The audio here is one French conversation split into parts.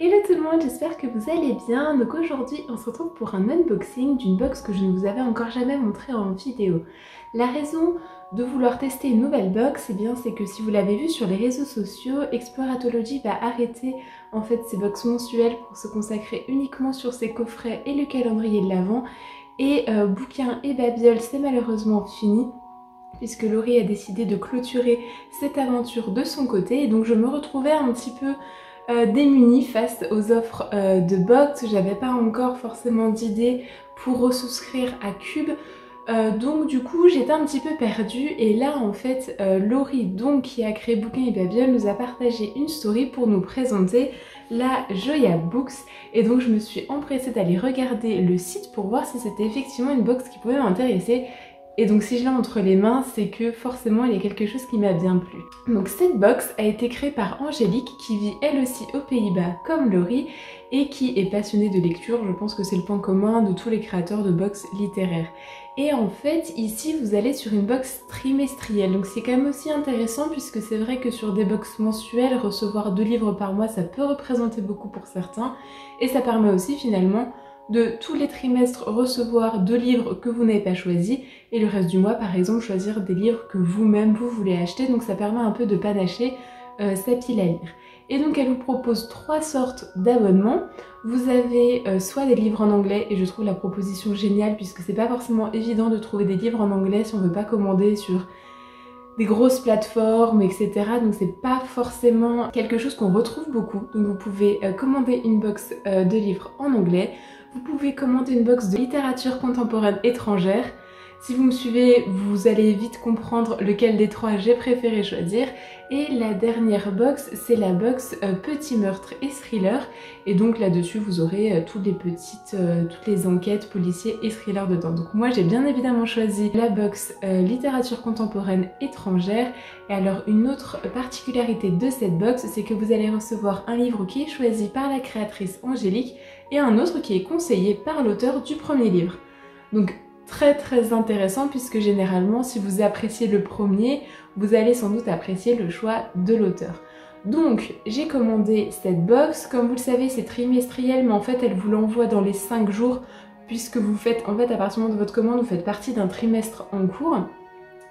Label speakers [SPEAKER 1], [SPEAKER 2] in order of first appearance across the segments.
[SPEAKER 1] Hello tout le monde, j'espère que vous allez bien. Donc aujourd'hui on se retrouve pour un unboxing d'une box que je ne vous avais encore jamais montrée en vidéo. La raison de vouloir tester une nouvelle box, c'est que si vous l'avez vu sur les réseaux sociaux, Exploratology va arrêter en fait ses box mensuelles pour se consacrer uniquement sur ses coffrets et le calendrier de l'Avent. Et bouquins et babioles, c'est malheureusement fini, puisque Laurie a décidé de clôturer cette aventure de son côté. Et donc je me retrouvais un petit peu démunie face aux offres de box. J'avais pas encore forcément d'idée pour resouscrire à Cube. Donc du coup j'étais un petit peu perdue et là en fait Laurie, donc qui a créé Bouquins et Babioles, nous a partagé une story pour nous présenter la Joya Books. Et donc je me suis empressée d'aller regarder le site pour voir si c'était effectivement une box qui pouvait m'intéresser. Et donc si je l'ai entre les mains, c'est que forcément il y a quelque chose qui m'a bien plu. Donc cette box a été créée par Angélique qui vit elle aussi aux Pays-Bas comme Laurie et qui est passionnée de lecture. Je pense que c'est le point commun de tous les créateurs de box littéraires. Et en fait ici vous allez sur une box trimestrielle, donc c'est quand même aussi intéressant puisque c'est vrai que sur des box mensuelles, recevoir 2 livres par mois ça peut représenter beaucoup pour certains, et ça permet aussi finalement de tous les trimestres recevoir 2 livres que vous n'avez pas choisis et le reste du mois par exemple choisir des livres que vous-même vous voulez acheter, donc ça permet un peu de panacher sa pile à lire. Et donc elle vous propose 3 sortes d'abonnements. Vous avez soit des livres en anglais, et je trouve la proposition géniale puisque c'est pas forcément évident de trouver des livres en anglais si on veut pas commander sur des grosses plateformes, etc. Donc c'est pas forcément quelque chose qu'on retrouve beaucoup. Donc vous pouvez commander une box de livres en anglais. Vous pouvez commander une box de littérature contemporaine étrangère. Si vous me suivez, vous allez vite comprendre lequel des 3 j'ai préféré choisir. Et la dernière box, c'est la box Petits meurtres et thrillers. Et donc là-dessus, vous aurez toutes les enquêtes policiers et thrillers dedans. Donc moi, j'ai bien évidemment choisi la box littérature contemporaine étrangère. Et alors, une autre particularité de cette box, c'est que vous allez recevoir un livre qui est choisi par la créatrice Angélique et un autre qui est conseillé par l'auteur du premier livre. Donc très intéressant puisque généralement si vous appréciez le premier, vous allez sans doute apprécier le choix de l'auteur. Donc j'ai commandé cette box, comme vous le savez c'est trimestriel, mais en fait elle vous l'envoie dans les 5 jours puisque vous faites, en fait à partir de votre commande, vous faites partie d'un trimestre en cours.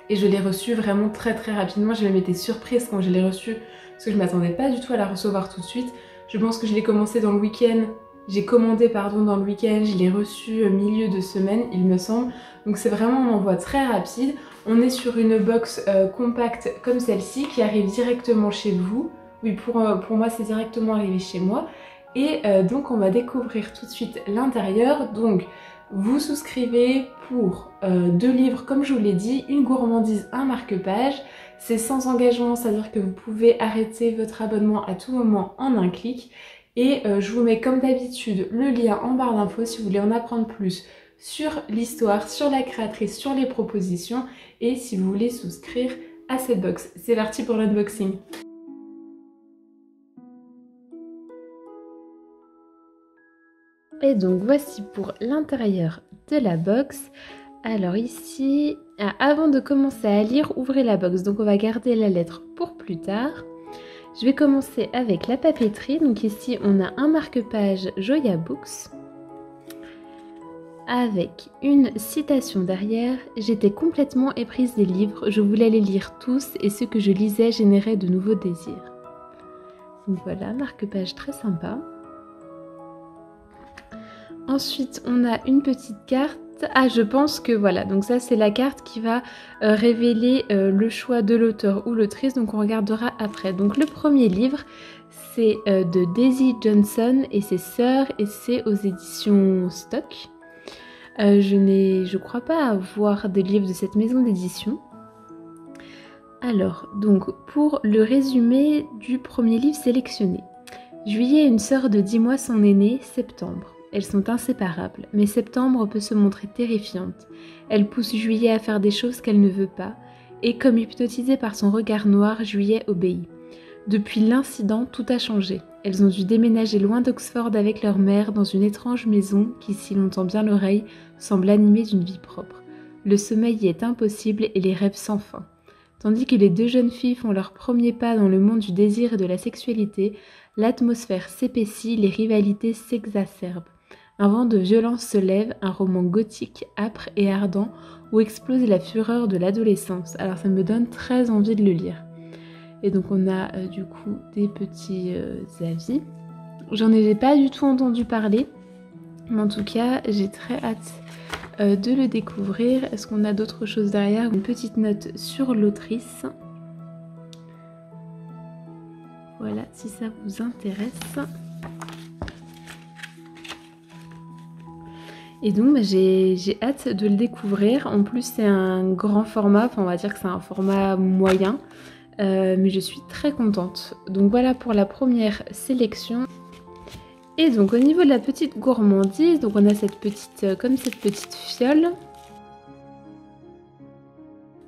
[SPEAKER 1] Et je l'ai reçue vraiment très rapidement, j'ai même été surprise quand je l'ai reçue parce que je m'attendais pas du tout à la recevoir tout de suite. Je pense que je l'ai commencé dans le week-end. J'ai commandé dans le week-end, je l'ai reçu milieu de semaine il me semble. Donc c'est vraiment un envoi très rapide. On est sur une box compacte comme celle-ci qui arrive directement chez vous. Oui, pour moi c'est directement arrivé chez moi. Et donc on va découvrir tout de suite l'intérieur. Donc vous souscrivez pour 2 livres comme je vous l'ai dit, une gourmandise, un marque-page. C'est sans engagement, c'est-à-dire que vous pouvez arrêter votre abonnement à tout moment en un clic. Et je vous mets comme d'habitude le lien en barre d'infos si vous voulez en apprendre plus sur l'histoire, sur la créatrice, sur les propositions et si vous voulez souscrire à cette box. C'est parti pour l'unboxing. Et donc voici pour l'intérieur de la box. Alors ici, avant de commencer à lire, ouvrez la box. Donc on va garder la lettre pour plus tard. Je vais commencer avec la papeterie. Donc ici, on a un marque-page Joya Books avec une citation derrière. J'étais complètement éprise des livres. Je voulais les lire tous et ce que je lisais générait de nouveaux désirs. Donc voilà, marque-page très sympa. Ensuite, on a une petite carte. Ah, je pense que voilà, donc ça c'est la carte qui va révéler le choix de l'auteur ou l'autrice, donc on regardera après. Donc le premier livre, c'est de Daisy Johnson et ses sœurs et c'est aux éditions Stock. Je crois pas avoir de livre de cette maison d'édition. Alors, donc pour le résumé du premier livre sélectionné. Juillet, une sœur de 10 mois, son aînée, septembre. Elles sont inséparables, mais septembre peut se montrer terrifiante. Elle pousse Juillet à faire des choses qu'elle ne veut pas, et comme hypnotisée par son regard noir, Juillet obéit. Depuis l'incident, tout a changé. Elles ont dû déménager loin d'Oxford avec leur mère dans une étrange maison qui, si l'on tend bien l'oreille, semble animée d'une vie propre. Le sommeil y est impossible et les rêves sans fin. Tandis que les deux jeunes filles font leurs premiers pas dans le monde du désir et de la sexualité, l'atmosphère s'épaissit, les rivalités s'exacerbent. Un vent de violence se lève, un roman gothique, âpre et ardent, où explose la fureur de l'adolescence. Alors ça me donne très envie de le lire. Et donc on a du coup des petits avis. J'en ai pas du tout entendu parler, mais en tout cas j'ai très hâte de le découvrir. Est-ce qu'on a d'autres choses derrière? Une petite note sur l'autrice. Voilà, si ça vous intéresse. Et donc j'ai hâte de le découvrir. En plus c'est un grand format, enfin on va dire que c'est un format moyen. Mais je suis très contente. Donc voilà pour la première sélection. Et donc au niveau de la petite gourmandise, donc on a cette petite fiole.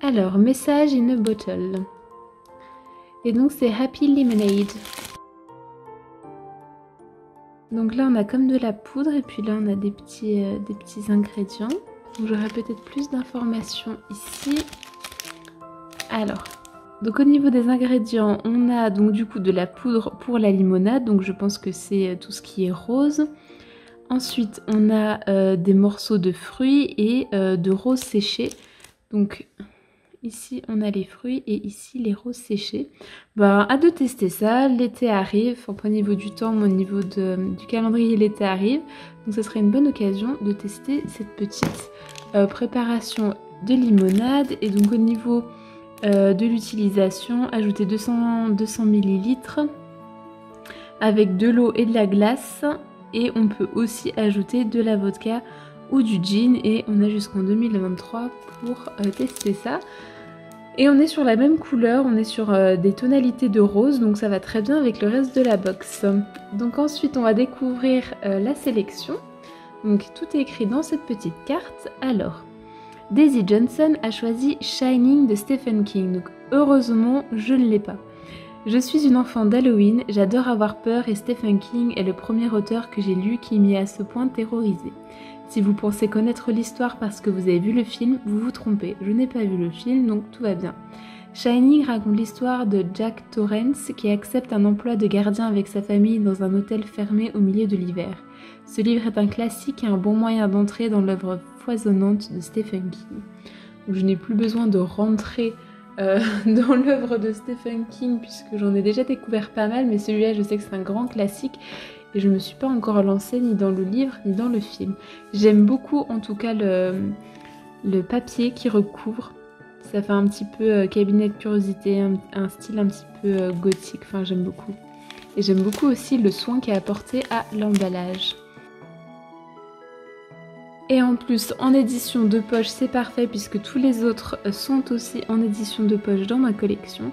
[SPEAKER 1] Alors, message in a bottle. Et donc c'est Happy Lemonade. Donc là on a comme de la poudre et puis là on a des petits ingrédients. Donc j'aurai peut-être plus d'informations ici. Alors, donc au niveau des ingrédients, on a donc du coup de la poudre pour la limonade, donc je pense que c'est tout ce qui est rose. Ensuite, on a des morceaux de fruits et de roses séchées. Donc ici, on a les fruits et ici les roses séchées. Bah, hâte de tester ça, l'été arrive, enfin pas au niveau du temps, mais au niveau du calendrier, l'été arrive. Donc ça serait une bonne occasion de tester cette petite préparation de limonade. Et donc au niveau de l'utilisation, ajouter 200 ml avec de l'eau et de la glace, et on peut aussi ajouter de la vodka ou du gin, et on a jusqu'en 2023 pour tester ça. Et on est sur la même couleur, on est sur des tonalités de rose, donc ça va très bien avec le reste de la box. Donc ensuite on va découvrir la sélection. Donc tout est écrit dans cette petite carte. Alors, Daisy Johnson a choisi Shining de Stephen King, donc heureusement je ne l'ai pas. Je suis une enfant d'Halloween, j'adore avoir peur et Stephen King est le premier auteur que j'ai lu qui m'y a à ce point terrorisé. Si vous pensez connaître l'histoire parce que vous avez vu le film, vous vous trompez, je n'ai pas vu le film donc tout va bien. Shining raconte l'histoire de Jack Torrance qui accepte un emploi de gardien avec sa famille dans un hôtel fermé au milieu de l'hiver. Ce livre est un classique et un bon moyen d'entrer dans l'œuvre foisonnante de Stephen King. Donc, je n'ai plus besoin de rentrer dans l'œuvre de Stephen King puisque j'en ai déjà découvert pas mal, mais celui-là je sais que c'est un grand classique et je ne me suis pas encore lancée ni dans le livre ni dans le film. J'aime beaucoup en tout cas le papier qui recouvre. Ça fait un petit peu cabinet de curiosité, un style un petit peu gothique, enfin j'aime beaucoup. Et j'aime beaucoup aussi le soin qui est apporté à l'emballage. Et en plus, en édition de poche, c'est parfait puisque tous les autres sont aussi en édition de poche dans ma collection.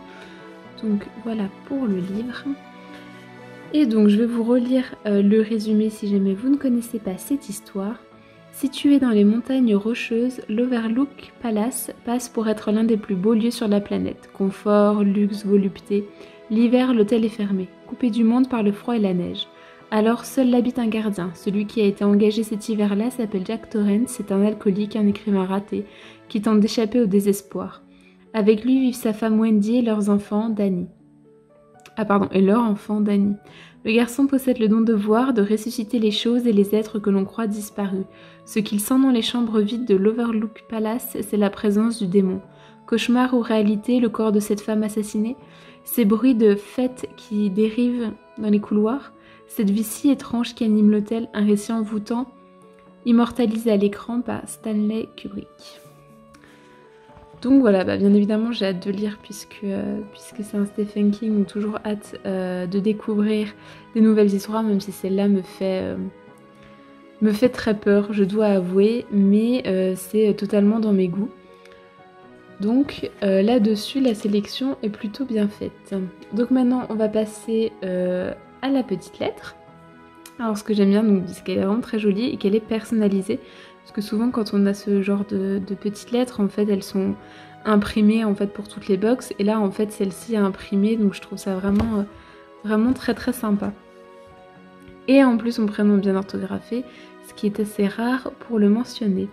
[SPEAKER 1] Donc voilà pour le livre. Et donc je vais vous relire le résumé si jamais vous ne connaissez pas cette histoire. Situé dans les montagnes rocheuses, l'Overlook Palace passe pour être l'un des plus beaux lieux sur la planète. Confort, luxe, volupté. L'hiver, l'hôtel est fermé, coupé du monde par le froid et la neige. Alors seul l'habite un gardien. Celui qui a été engagé cet hiver-là s'appelle Jack Torrance, c'est un alcoolique, un écrivain raté, qui tente d'échapper au désespoir. Avec lui vivent sa femme Wendy et leurs enfants, Danny. Et leur enfant, Danny. Le garçon possède le don de voir, de ressusciter les choses et les êtres que l'on croit disparus. Ce qu'il sent dans les chambres vides de l'Overlook Palace, c'est la présence du démon. Cauchemar ou réalité, le corps de cette femme assassinée? Ces bruits de fête qui dérivent dans les couloirs? Cette vie si étrange qui anime l'hôtel, un récit envoûtant, immortalisé à l'écran par Stanley Kubrick. Donc voilà, bien évidemment j'ai hâte de lire puisque c'est un Stephen King, donc toujours hâte de découvrir des nouvelles histoires, même si celle-là me fait très peur, je dois avouer, mais c'est totalement dans mes goûts. Donc là-dessus, la sélection est plutôt bien faite. Donc maintenant, on va passer à la petite lettre. Alors ce que j'aime bien, c'est qu'elle est vraiment très jolie et qu'elle est personnalisée. Parce que souvent quand on a ce genre de petites lettres, en fait elles sont imprimées en fait pour toutes les box. Et là en fait celle-ci est imprimée, donc je trouve ça vraiment, vraiment très très sympa. Et en plus son prénom bien orthographé, ce qui est assez rare pour le mentionner.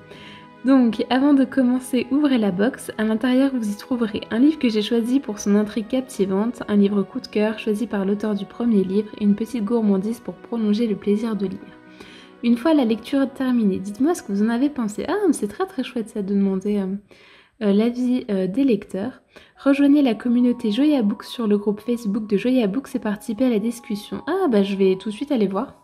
[SPEAKER 1] Donc avant de commencer, ouvrez la box. À l'intérieur vous y trouverez un livre que j'ai choisi pour son intrigue captivante, un livre coup de cœur choisi par l'auteur du premier livre et une petite gourmandise pour prolonger le plaisir de lire. Une fois la lecture terminée, dites-moi ce que vous en avez pensé. Ah, c'est très chouette ça de demander l'avis des lecteurs. Rejoignez la communauté Joya Books sur le groupe Facebook de Joya Books et participez à la discussion. Ah bah je vais tout de suite aller voir.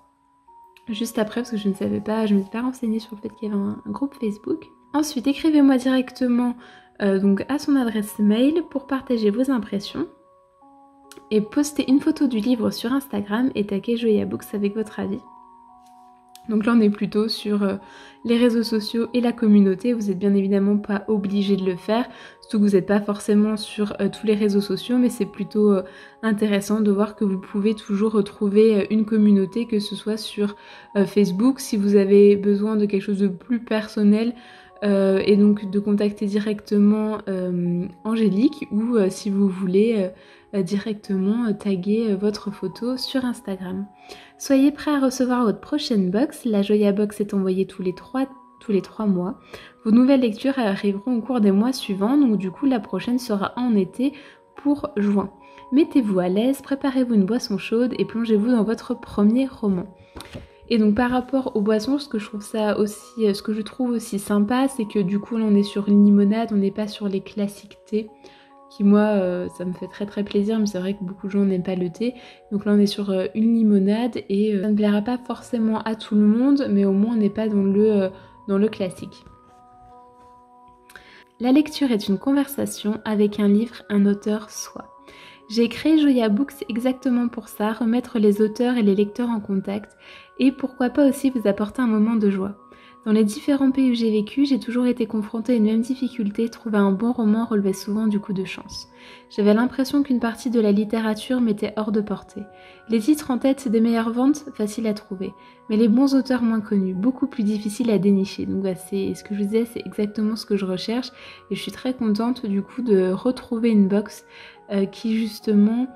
[SPEAKER 1] Juste après parce que je ne savais pas, je ne m'étais pas renseignée sur le fait qu'il y avait un groupe Facebook. Ensuite écrivez-moi directement donc à son adresse mail pour partager vos impressions. Et postez une photo du livre sur Instagram et taguez Joya Books avec votre avis. Donc là on est plutôt sur les réseaux sociaux et la communauté, vous n'êtes bien évidemment pas obligé de le faire, surtout que vous n'êtes pas forcément sur tous les réseaux sociaux, mais c'est plutôt intéressant de voir que vous pouvez toujours retrouver une communauté, que ce soit sur Facebook, si vous avez besoin de quelque chose de plus personnel, et donc de contacter directement Angélique, ou si vous voulez directement taguer votre photo sur Instagram. Soyez prêts à recevoir votre prochaine box. La Joya Box est envoyée tous les 3 mois. Vos nouvelles lectures arriveront au cours des mois suivants, donc du coup la prochaine sera en été pour juin. Mettez-vous à l'aise, préparez-vous une boisson chaude et plongez-vous dans votre premier roman. Et donc par rapport aux boissons, ce que je trouve aussi sympa, c'est que du coup là on est sur une limonade, on n'est pas sur les classiques thé, qui moi ça me fait très plaisir, mais c'est vrai que beaucoup de gens n'aiment pas le thé. Donc là on est sur une limonade et ça ne plaira pas forcément à tout le monde, mais au moins on n'est pas dans le classique. La lecture est une conversation avec un livre, un auteur, soi. J'ai créé Joya Books exactement pour ça, remettre les auteurs et les lecteurs en contact, et pourquoi pas aussi vous apporter un moment de joie. Dans les différents pays où j'ai vécu, j'ai toujours été confrontée à une même difficulté, trouver un bon roman relevait souvent du coup de chance. J'avais l'impression qu'une partie de la littérature m'était hors de portée. Les titres en tête des meilleures ventes, faciles à trouver, mais les bons auteurs moins connus, beaucoup plus difficiles à dénicher. Donc c'est ce que je vous disais, c'est exactement ce que je recherche, et je suis très contente du coup de retrouver une box qui justement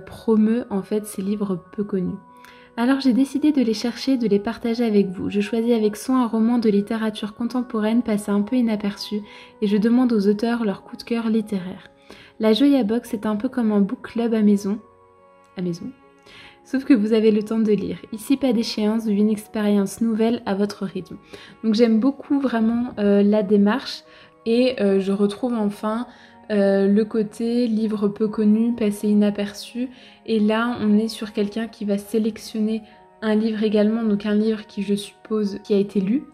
[SPEAKER 1] promeut en fait ces livres peu connus. Alors j'ai décidé de les chercher, de les partager avec vous. Je choisis avec soin un roman de littérature contemporaine passé un peu inaperçu et je demande aux auteurs leur coup de cœur littéraire. La Joya Box est un peu comme un book club à maison. Sauf que vous avez le temps de lire. Ici pas d'échéance ou une expérience nouvelle à votre rythme. Donc j'aime beaucoup vraiment la démarche et je retrouve enfin le côté livre peu connu, passé inaperçu, et là on est sur quelqu'un qui va sélectionner un livre également, donc un livre qui je suppose qui a été lu,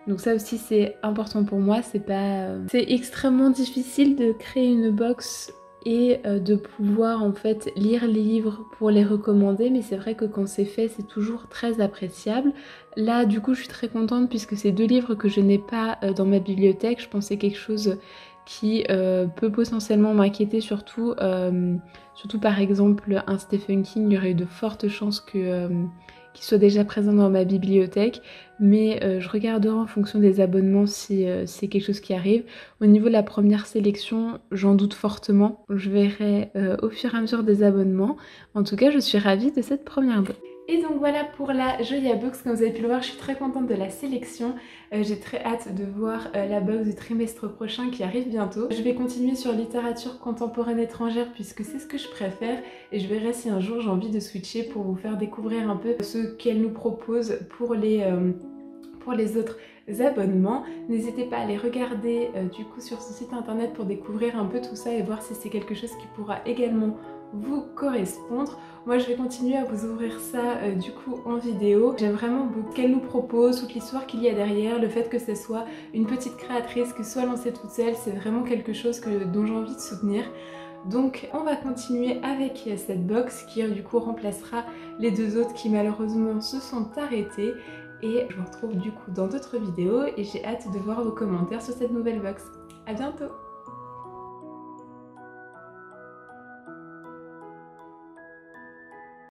[SPEAKER 1] donc ça aussi c'est important pour moi. C'est extrêmement difficile de créer une box et de pouvoir en fait lire les livres pour les recommander, mais c'est vrai que quand c'est fait c'est toujours très appréciable. Là du coup je suis très contente puisque c'est 2 livres que je n'ai pas dans ma bibliothèque. Je pensais quelque chose qui peut potentiellement m'inquiéter, surtout par exemple un Stephen King. Il y aurait eu de fortes chances qu'il soit déjà présent dans ma bibliothèque, mais je regarderai en fonction des abonnements si c'est quelque chose qui arrive. Au niveau de la première sélection, j'en doute fortement, je verrai au fur et à mesure des abonnements. En tout cas je suis ravie de cette première box. Et donc voilà pour la Joya Box. Comme vous avez pu le voir, je suis très contente de la sélection. J'ai très hâte de voir la box du trimestre prochain qui arrive bientôt. Je vais continuer sur littérature contemporaine étrangère puisque c'est ce que je préfère, et je verrai si un jour j'ai envie de switcher pour vous faire découvrir un peu ce qu'elle nous propose pour les autres abonnements. N'hésitez pas à aller regarder du coup sur son site internet pour découvrir un peu tout ça et voir si c'est quelque chose qui pourra également vous correspondre. Moi je vais continuer à vous ouvrir ça du coup en vidéo. J'aime vraiment beaucoup ce qu'elle nous propose, toute l'histoire qu'il y a derrière, le fait que ce soit une petite créatrice qui soit lancée toute seule, c'est vraiment quelque chose dont j'ai envie de soutenir. Donc on va continuer avec cette box qui du coup remplacera les 2 autres qui malheureusement se sont arrêtées. Et je vous retrouve du coup dans d'autres vidéos et j'ai hâte de voir vos commentaires sur cette nouvelle box. À bientôt!